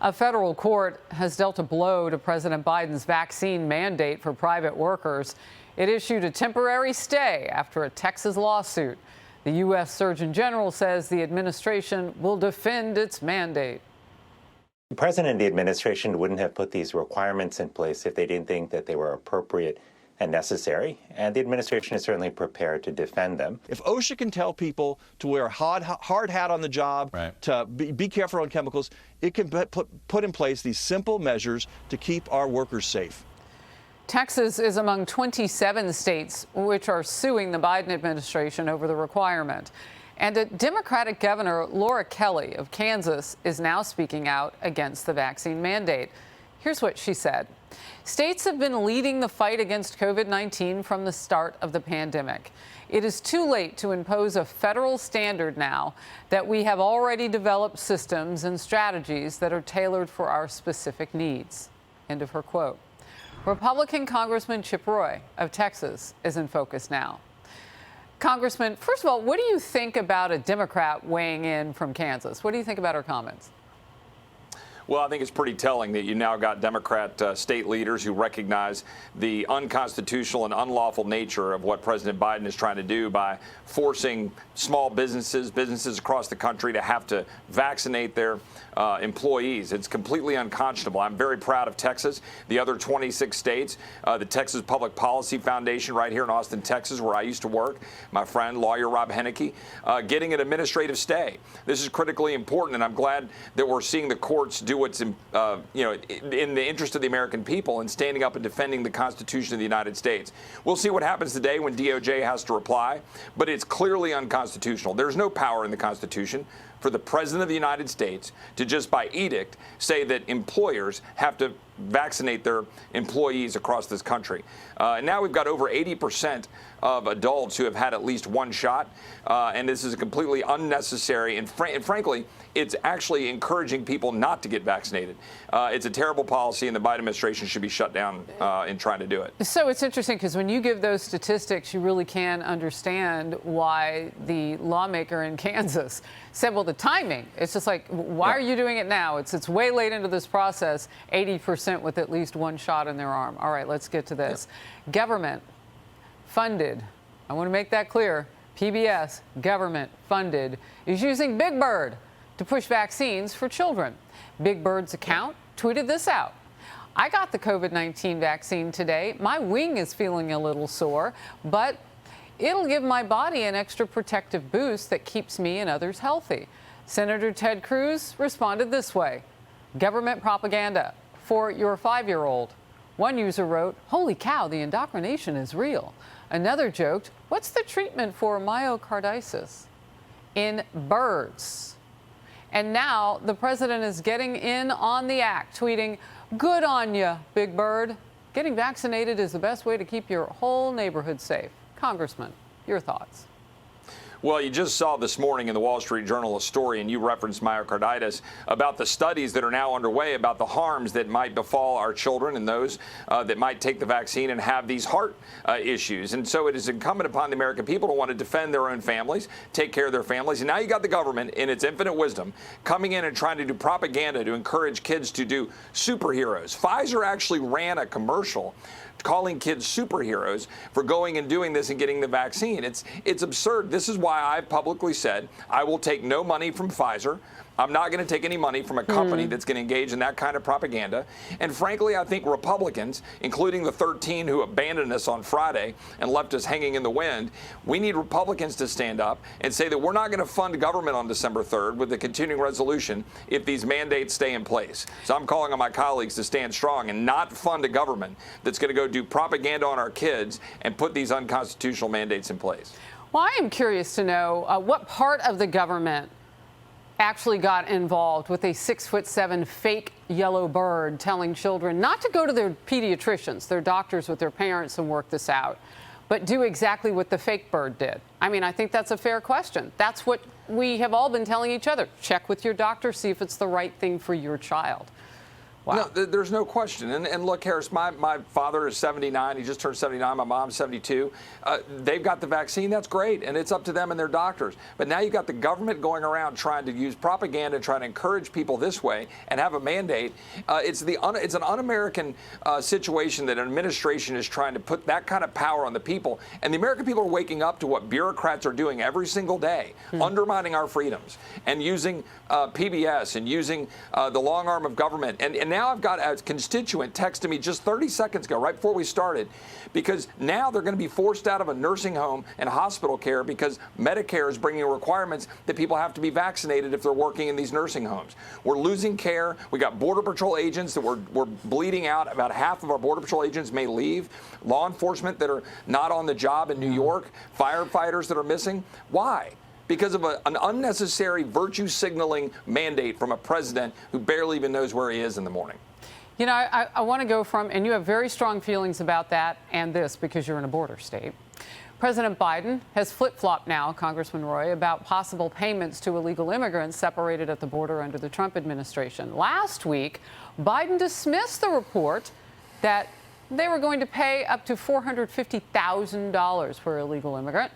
A federal court has dealt a blow to President Biden's vaccine mandate for private workers. It issued a temporary stay after a Texas lawsuit. The U.S. Surgeon General says the administration will defend its mandate. The president and the administration wouldn't have put these requirements in place if they didn't think that they were appropriate and necessary, and the administration is certainly prepared to defend them. If OSHA can tell people to wear a hard hat on the job, right, to be careful on chemicals, it can put in place these simple measures to keep our workers safe. Texas is among 27 states which are suing the Biden administration over the requirement. And a Democratic governor, Laura Kelly of Kansas, is now speaking out against the vaccine mandate. Here's what she said. States have been leading the fight against COVID-19 from the start of the pandemic. It is too late to impose a federal standard now that we have already developed systems and strategies that are tailored for our specific needs. End of her quote. Republican Congressman Chip Roy of Texas is in focus now. Congressman, first of all, what do you think about a Democrat weighing in from Kansas? What do you think about her comments? Well, I think it's pretty telling that you now got Democrat state leaders who recognize the unconstitutional and unlawful nature of what President Biden is trying to do by forcing small businesses across the country to have to vaccinate their employees. It's completely unconscionable. I'm very proud of Texas, the other 26 states, the Texas Public Policy Foundation right here in Austin, Texas, where I used to work, my friend, lawyer Rob Henneke, getting an administrative stay. This is critically important, and I'm glad that we're seeing the courts do what's in the interest of the American people and standing up and defending the Constitution of the United States. We'll see what happens today when DOJ has to reply, but it's clearly unconstitutional. There's no power in the Constitution for the President of the United States to just by edict say that employers have to vaccinate their employees across this country. And now we've got over 80% of adults who have had at least one shot, and this is completely unnecessary, and frankly, it's actually encouraging people not to get vaccinated. It's a terrible policy, and the Biden administration should be shut down in trying to do it. So it's interesting because when you give those statistics, you really can understand why the lawmaker in Kansas said, well, the timing, it's just like, why are you doing it now? It's way late into this process, 80% with at least one shot in their arm. All right, let's get to this. Government funded, I want to make that clear, PBS, government funded, is using Big Bird to push vaccines for children. Big Bird's account tweeted this out. I got the COVID-19 vaccine today. My wing is feeling a little sore, but it'll give my body an extra protective boost that keeps me and others healthy. Senator Ted Cruz responded this way. Government propaganda for your 5-year-old. One user wrote, holy cow, the indoctrination is real. Another joked, what's the treatment for myocarditis? In birds. And now the president is getting in on the act, tweeting, good on ya, Big Bird. Getting vaccinated is the best way to keep your whole neighborhood safe. Congressman, your thoughts? Well, you just saw this morning in the Wall Street Journal a story, and you referenced myocarditis, about the studies that are now underway about the harms that might befall our children and those that might take the vaccine and have these heart issues. And so it is incumbent upon the American people to want to defend their own families, take care of their families. And now you got the government, in its infinite wisdom, coming in and trying to do propaganda to encourage kids to do superheroes. Pfizer actually ran a commercial calling kids superheroes for going and doing this and getting the vaccine. It's absurd. This is why I've publicly said I will take no money from Pfizer. I'm not going to take any money from a company that's going to engage in that kind of propaganda. And frankly, I think Republicans, including the 13 who abandoned us on Friday and left us hanging in the wind, we need Republicans to stand up and say that we're not going to fund government on December 3rd with the continuing resolution if these mandates stay in place. So I'm calling on my colleagues to stand strong and not fund a government that's going to go do propaganda on our kids and put these unconstitutional mandates in place. Well, I am curious to know what part of the government actually got involved with a 6'7" fake yellow bird telling children not to go to their pediatricians, their doctors with their parents, and work this out, but do exactly what the fake bird did. I mean, I think that's a fair question. That's what we have all been telling each other. Check with your doctor, see if it's the right thing for your child. Wow. No, there's no question. And look, Harris, my father is 79. He just turned 79. My mom's 72. They've got the vaccine. That's great. And it's up to them and their doctors. But now you've got the government going around trying to use propaganda, trying to encourage people this way and have a mandate. It's an un-American situation that an administration is trying to put that kind of power on the people. And the American people are waking up to what bureaucrats are doing every single day, undermining our freedoms and using PBS and using the long arm of government. And now I've got a constituent texting me just 30 seconds ago, right before we started, because now they're going to be forced out of a nursing home and hospital care because Medicare is bringing requirements that people have to be vaccinated if they're working in these nursing homes. We're losing care. We got Border Patrol agents that we're bleeding out. About half of our Border Patrol agents may leave. Law enforcement that are not on the job in New York. Firefighters that are missing. Why? Because of an unnecessary virtue signaling mandate from a president who barely even knows where he is in the morning. You know, I want to go from, and you have very strong feelings about that and this because you're in a border state. President Biden has flip-flopped now, Congressman Roy, about possible payments to illegal immigrants separated at the border under the Trump administration. Last week, Biden dismissed the report that they were going to pay up to $450,000 for an illegal immigrant.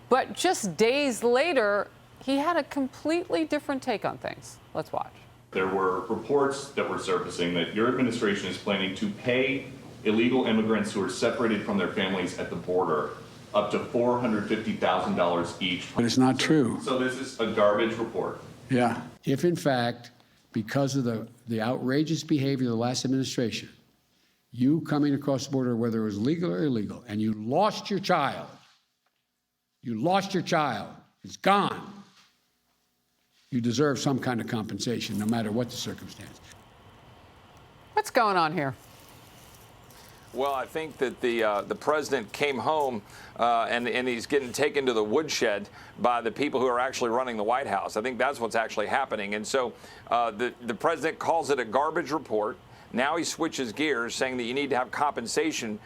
But just days later, he had a completely different take on things. Let's watch. There were reports that were surfacing that your administration is planning to pay illegal immigrants who are separated from their families at the border up to $450,000 each. But it's not true. So this is a garbage report. Yeah. If, in fact, because of the outrageous behavior of the last administration, you coming across the border, whether it was legal or illegal, and you lost your child, it's gone. You deserve some kind of compensation, no matter what the circumstance. What's going on here? Well, I think that the president came home and he's getting taken to the woodshed by the people who are actually running the White House. I think that's what's actually happening. And so the president calls it a garbage report. Now he switches gears, saying that you need to have compensation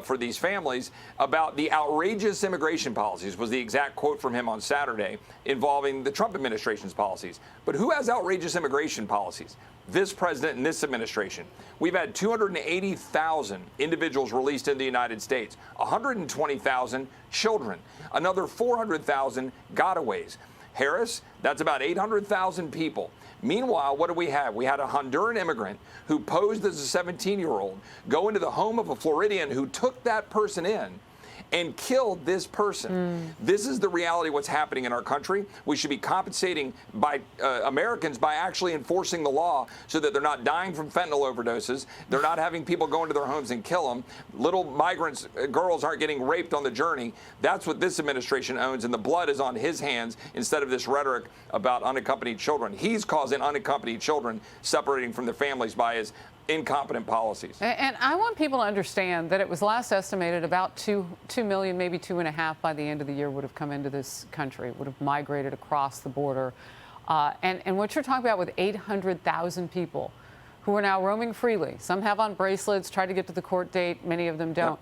for these families about the outrageous immigration policies, was the exact quote from him on Saturday, involving the Trump administration's policies. But who has outrageous immigration policies? This president and this administration. We've had 280,000 individuals released in the United States, 120,000 children, another 400,000 gotaways. Harris, that's about 800,000 people. Meanwhile, what do we have? We had a Honduran immigrant who posed as a 17-year-old go into the home of a Floridian who took that person in and killed this person. This is the reality of what's happening in our country. We should be compensating by Americans by actually enforcing the law so that they're not dying from fentanyl overdoses. They're not having people go into their homes and kill them. Little migrants, girls aren't getting raped on the journey. That's what this administration owns, and the blood is on his hands instead of this rhetoric about unaccompanied children. He's causing unaccompanied children separating from their families by his incompetent policies. And I want people to understand that it was last estimated about 2 million, maybe 2.5 by the end of the year would have come into this country, would have migrated across the border. And what you're talking about with 800,000 people who are now roaming freely. Some have on bracelets, try to get to the court date. Many of them don't.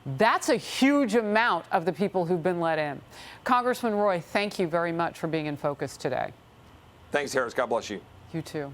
Yep. That's a huge amount of the people who've been let in. Congressman Roy, thank you very much for being in focus today. Thanks, Harris. God bless you. You too.